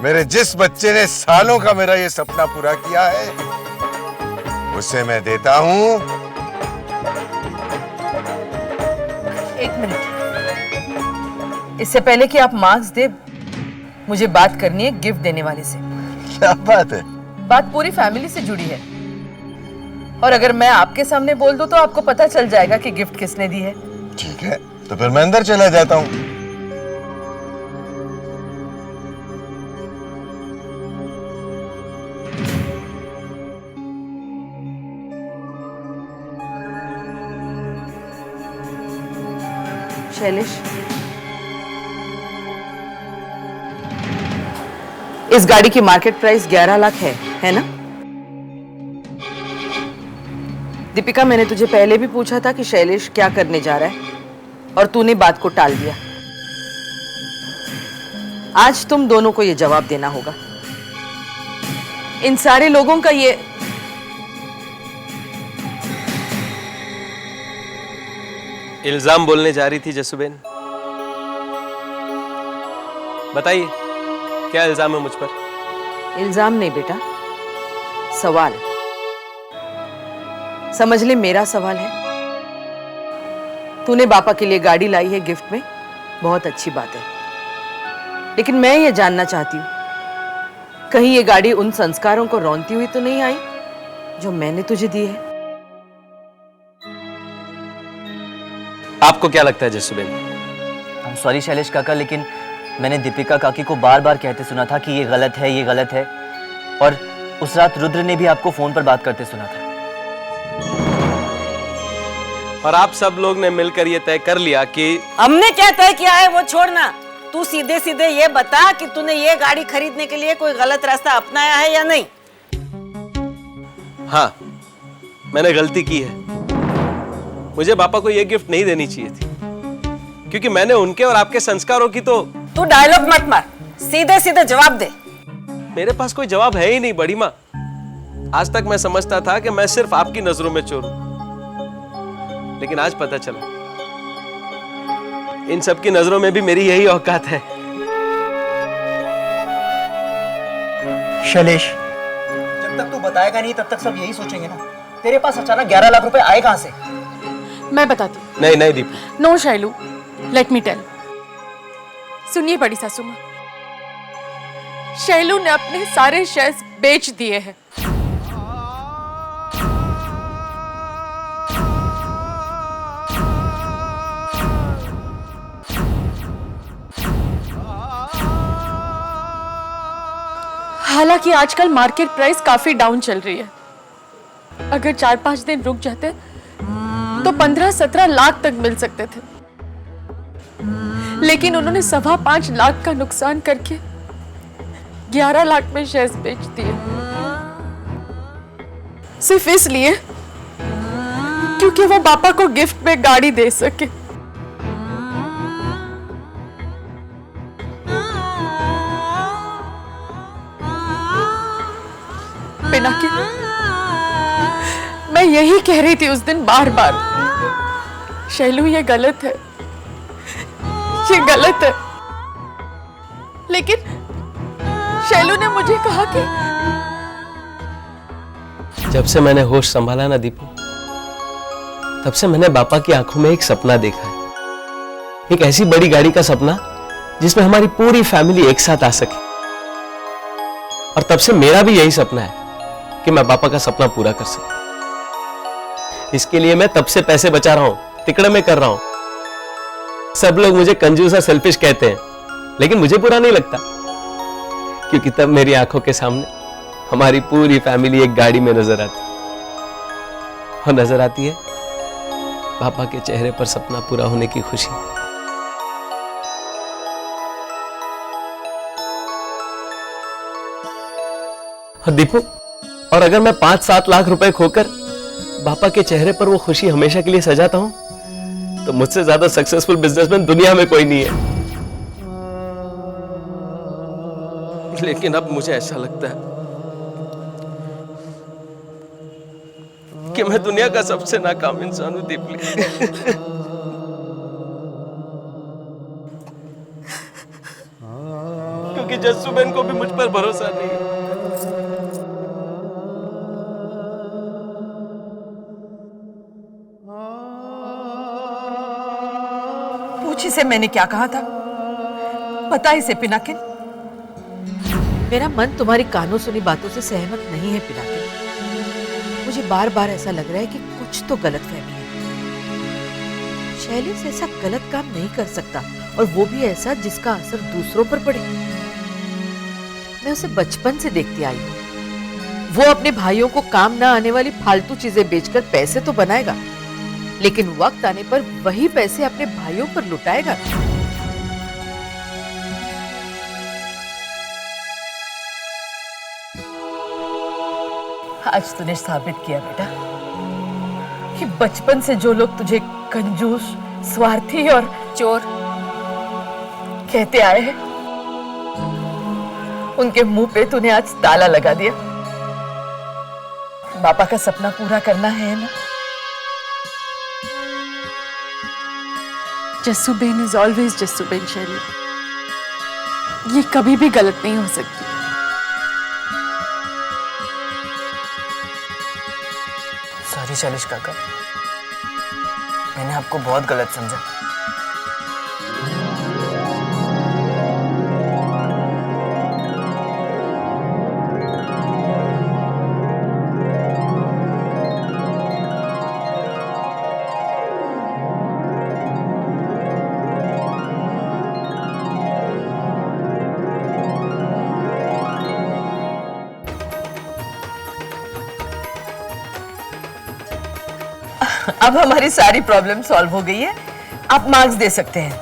मेरे जिस बच्चे ने सालों का मेरा ये सपना पूरा किया है, उसे मैं देता हूं। एक मिनट, इससे पहले कि आप मार्क्स दे, मुझे बात करनी है गिफ्ट देने वाले से। क्या बात है? बात पूरी फैमिली से जुड़ी है, और अगर मैं आपके सामने बोल दूं तो आपको पता चल जाएगा कि गिफ्ट किसने दी है। ठीक है, तो फिर मैं अंदर चला जाता हूं। शैलेश, इस गाड़ी की मार्केट प्राइस 11 लाख है ना? दीपिका, मैंने तुझे पहले भी पूछा था कि शैलेश क्या करने जा रहा है, और तूने बात को टाल दिया। आज तुम दोनों को यह जवाब देना होगा। इन सारे लोगों का ये इल्जाम बोलने जा रही थी जसुबेन, बताइए क्या इल्जाम है मुझ पर? इल्जाम नहीं बेटा, सवाल। समझ ले, मेरा सवाल है। तूने पापा के लिए गाड़ी लाई है गिफ्ट में, बहुत अच्छी बात है, लेकिन मैं ये जानना चाहती हूँ, कहीं ये गाड़ी उन संस्कारों को रौंदती हुई तो नहीं आई जो मैंने तुझे दी है? आपको क्या लगता है जसुबेन? I'm सॉरी शैलेश काका, लेकिन मैंने दीपिका काकी को बार बार कहते सुना था कि ये गलत है, ये गलत है, और उस रात रुद्र ने भी आपको फोन पर बात करते सुना था। और आप सब लोग ने मिलकर ये तय कर लिया कि हमने क्या तय किया है वो छोड़ना, तू सीधे सीधे ये बता कि तूने ये गाड़ी खरीदने के लिए कोई गलत रास्ता अपनाया है या नहीं? हाँ, मैंने गलती की है। मुझे पापा को ये गिफ्ट नहीं देनी चाहिए थी, क्योंकि मैंने उनके और आपके संस्कारों की तो। तू डायलॉग मत मार, सीधे सीधे जवाब दे। मेरे पास कोई जवाब है ही नहीं बड़ी माँ। आज तक मैं समझता था कि मैं सिर्फ आपकी नजरों में चोर हूं, लेकिन आज पता चला इन सबकी नजरों में भी मेरी यही औकात है। शैलेश, जब तक तू बताएगा नहीं तब तक सब यही सोचेंगे ना, तेरे पास अचानक 11 लाख रुपए आए कहां से? मैं बताती हूँ। नहीं नहीं Deepu, no Shailu, let me tell. सुनिए बड़ी सासू माँ, शैलू ने अपने सारे शेयर्स बेच दिए हैं। हालांकि आजकल मार्केट प्राइस काफी डाउन चल रही है। अगर 4-5 दिन रुक जाते तो 15-17 लाख तक मिल सकते थे, लेकिन उन्होंने 5.25 लाख का नुकसान करके 11 लाख में शेयर्स बेच दिए, सिर्फ इसलिए क्योंकि वो पापा को गिफ्ट में गाड़ी दे सके। पिनाकी, मैं यही कह रही थी उस दिन बार बार, शैलू ये गलत है, ये गलत है, लेकिन शैलू ने मुझे कहा कि जब से मैंने होश संभाला ना दीपू, तब से मैंने पापा की आंखों में एक सपना देखा है, एक ऐसी बड़ी गाड़ी का सपना जिसमें हमारी पूरी फैमिली एक साथ आ सके। और तब से मेरा भी यही सपना है कि मैं पापा का सपना पूरा कर सकूं। इसके लिए मैं तब से पैसे बचा रहा हूं, तिकड़े में कर रहा हूं। सब लोग मुझे कंजूस और सेल्फिश कहते हैं, लेकिन मुझे बुरा नहीं लगता, क्योंकि तब मेरी आंखों के सामने हमारी पूरी फैमिली एक गाड़ी में नजर आती, और नजर आती है पापा के चेहरे पर सपना पूरा होने की खुशी। और दीपू, और अगर मैं 5-7 लाख रुपए खोकर पापा के चेहरे पर वो खुशी हमेशा के लिए सजाता हूं, तो मुझसे ज्यादा सक्सेसफुल बिजनेसमैन दुनिया में कोई नहीं है। लेकिन अब मुझे ऐसा लगता है कि मैं दुनिया का सबसे नाकाम इंसान हूं दीपली। क्योंकि जस्सू बहन को भी मुझ पर भरोसा नहीं है। पूछ इसे मैंने क्या कहा था, पता इसे पिनाकिन। मेरा मन तुम्हारी कानों सुनी बातों से सहमत नहीं है पिनाकिन। मुझे बार बार ऐसा लग रहा है कि कुछ तो गलतफहमी है। शैलेश ऐसा गलत काम नहीं कर सकता, और वो भी ऐसा जिसका असर दूसरों पर पड़े। मैं उसे बचपन से देखती आई हूँ। वो अपने भाइयों को काम ना आने वाली फालतू चीजें बेचकर पैसे तो बनाएगा, लेकिन वक्त आने पर वही पैसे अपने भाइयों पर लुटाएगा। आज तूने साबित किया बेटा कि बचपन से जो लोग तुझे कंजूस, स्वार्थी और चोर कहते आए हैं, उनके मुंह पे तूने आज ताला लगा दिया। पापा का सपना पूरा करना है ना? Jassu Ben is always Jassu Ben शैली। ये कभी भी गलत नहीं हो सकती। सॉरी शैलेश काका, मैंने आपको बहुत गलत समझा। अब हमारी सारी प्रॉब्लम सॉल्व हो गई है, आप मार्क्स दे सकते हैं।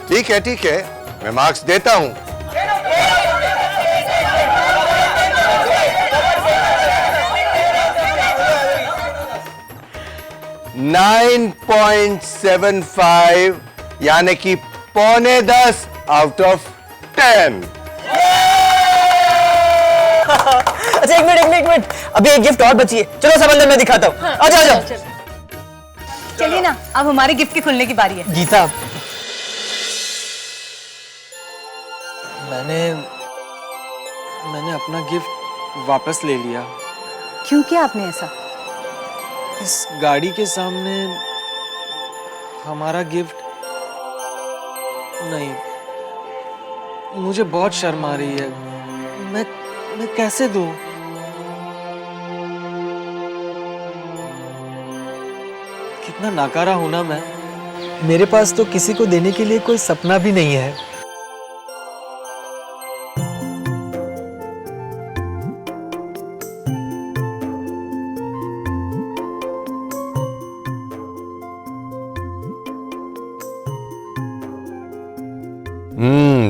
ठीक है, मैं मार्क्स देता हूं। .75 यानी कि 9.5 आउट ऑफ 10। अच्छा एक मिनट, अभी एक गिफ्ट और बची है। चलो सब अंदर मैं दिखाता हूँ। आ जाओ। चलिए ना, अब हमारे गिफ्ट के खुलने की बारी है। गीता, मैंने अपना गिफ्ट वापस ले लिया। क्यों किया आपने ऐसा? इस गाड़ी के सामने हमारा गिफ्ट नहीं, मुझे बहुत शर्म आ रही है। मैं कैसे दूं? कितना नाकारा हूं ना मैं। मेरे पास तो किसी को देने के लिए कोई सपना भी नहीं है।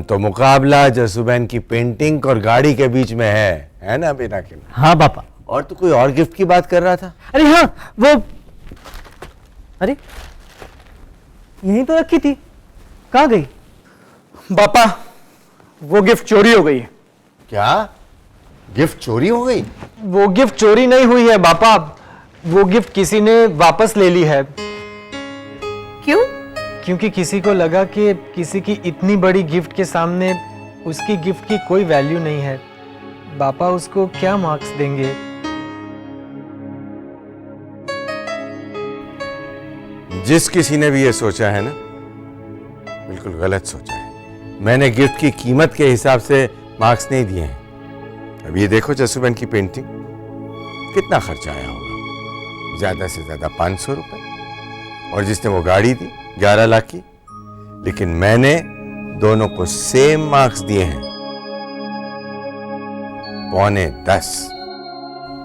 तो मुकाबला जसूबैन की पेंटिंग और गाड़ी के बीच में है ना पिनाकिन? हाँ पापा। और तू कोई और गिफ्ट की बात कर रहा था? अरे हाँ, वो, अरे यहीं तो रखी थी, कहाँ गई? पापा, वो गिफ्ट चोरी हो गई। क्या गिफ्ट चोरी हो गई? वो गिफ्ट चोरी नहीं हुई है पापा, वो गिफ्ट किसी ने वापस ले ली है। क्यों? क्योंकि किसी को लगा कि किसी की इतनी बड़ी गिफ्ट के सामने उसकी गिफ्ट की कोई वैल्यू नहीं है। पापा उसको क्या मार्क्स देंगे? जिस किसी ने भी ये सोचा है ना, बिल्कुल गलत सोचा है। मैंने गिफ्ट की कीमत के हिसाब से मार्क्स नहीं दिए हैं। अब ये देखो जसूबैन की पेंटिंग, कितना खर्चा आया होगा? ज्यादा से ज्यादा 500 रुपए। और जिसने वो गाड़ी दी 11 लाख की, लेकिन मैंने दोनों को सेम मार्क्स दिए हैं, 9.25।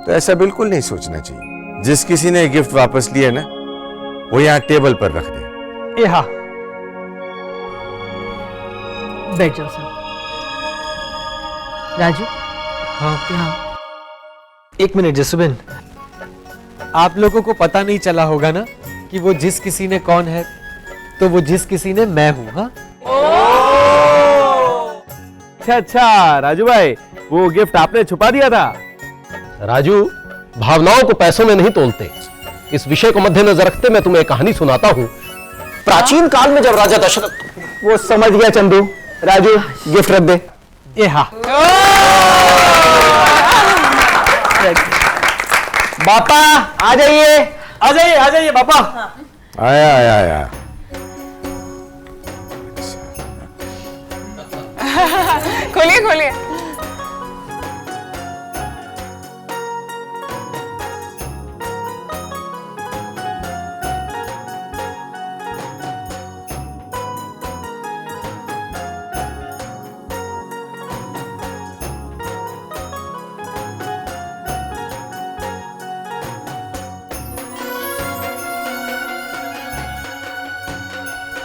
तो ऐसा बिल्कुल नहीं सोचना चाहिए। जिस किसी ने गिफ्ट वापस लिया ना, वो यहां टेबल पर रख दे। हाँ, बैठ जाओ साहब। राजू, हाँ यहाँ। एक मिनट जसूबैन, आप लोगों को पता नहीं चला होगा ना कि वो जिस किसी ने कौन है? तो वो जिस किसी ने मैं हूं। हाँ, अच्छा राजू भाई, वो गिफ्ट आपने छुपा दिया था। राजू, भावनाओं को पैसों में नहीं तोलते। इस विषय को मद्देनजर रखते मैं तुम्हें एक कहानी सुनाता हूं। प्राचीन काल में जब राजा दशरथ। वो समझ गया चंदू। राजू गिफ्ट रख दे। ये हाँ। पापा आ जाइए, आ जाइए, आ जाइए पापा। आया आया आया। खोलिए खोलिए।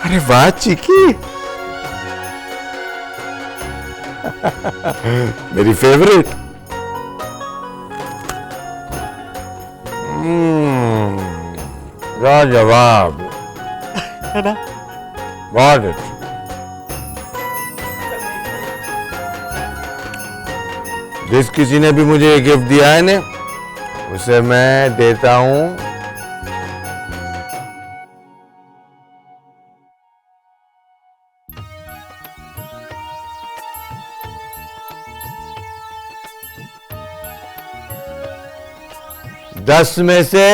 अरे वाह चिकी, मेरी फेवरेट। लाजवाब है ना? बहुत अच्छी। जिस किसी ने भी मुझे ये गिफ्ट दिया है ना, उसे मैं देता हूं 10 में से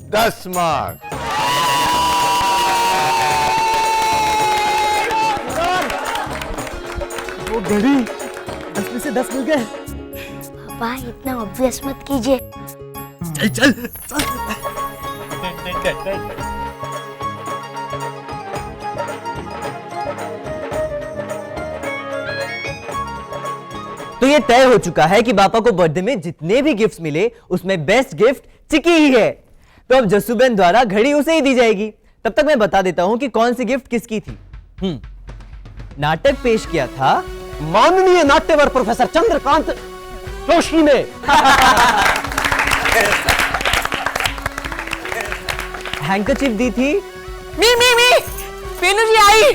10 मार्क्स। वो घड़ी 10 में से 10 मिल गए। पापा इतना ऑब्वियस मत कीजिए। चल चल चल। तो ये तय हो चुका है कि पापा को बर्थडे में जितने भी गिफ्ट्स मिले उसमें बेस्ट गिफ्ट चिकी ही है। तो अब जस्सूबेन द्वारा घड़ी उसे ही दी जाएगी। तब तक मैं बता देता हूं कि कौन सी गिफ्ट किसकी थी। नाटक पेश किया था माननीय नाट्यवर प्रोफेसर चंद्रकांत जोशी ने। हैंकरचीफ दी थी मी पीनू जी आई।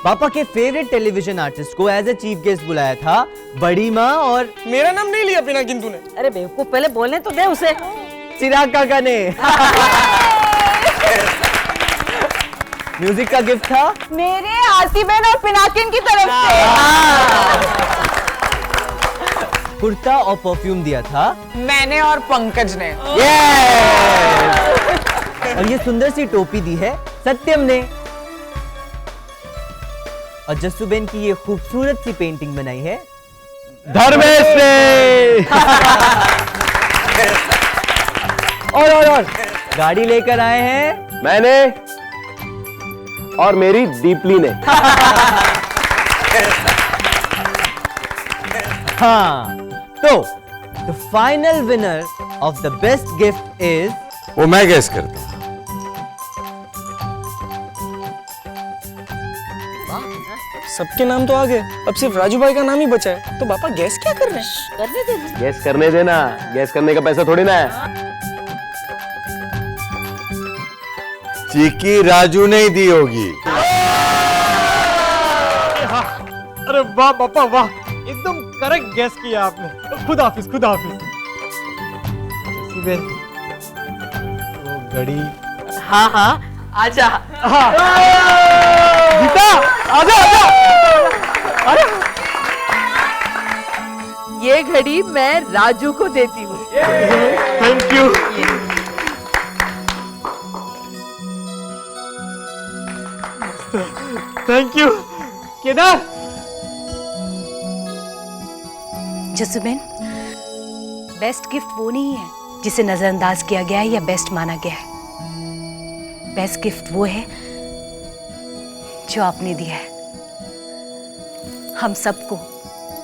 पापा के फेवरेट टेलीविजन आर्टिस्ट को एज ए चीफ गेस्ट बुलाया था बड़ी माँ और मेरा नाम नहीं लिया बिना किंतु ने। अरे बेवकूफ, पहले बोलने तो दे उसे। चिराग काका ने। म्यूजिक का गिफ्ट था मेरे आरती बहन और पिनाकिन की तरफ से। कुर्ता और परफ्यूम दिया था मैंने और पंकज ने। और ये सुंदर सी टोपी दी है सत्यम ने। और जस्सूबेन की ये खूबसूरत सी पेंटिंग बनाई है धर्मेश ने। और गाड़ी लेकर आए हैं मैंने और मेरी दीपली ने। हाँ, तो the final winner of the best gift is, वो मैं गेस करता हूं। सबके नाम तो आ गए, अब सिर्फ राजू भाई का नाम ही बचा है। तो पापा गैस क्या कर रहे हैं? करने दे। गैस करने देना, गैस करने का पैसा थोड़ी ना है। चिकी राजू ने ही दी होगी। अरे वाह पापा वाह, एकदम करेक्ट गैस किया आपने। खुद हाफिज, खुद हाफिज। जस्सूबेन, वो घड़ी। हाँ हाँ आजा। गीता आजा आजा। अरे ये घड़ी मैं राजू को देती हूँ। Thank you. Thank you Kedar. Jassuben, best gift वो नहीं है जिसे नजरअंदाज किया गया है या बेस्ट माना गया है। बेस्ट गिफ्ट वो है जो आपने दिया है। हम सबको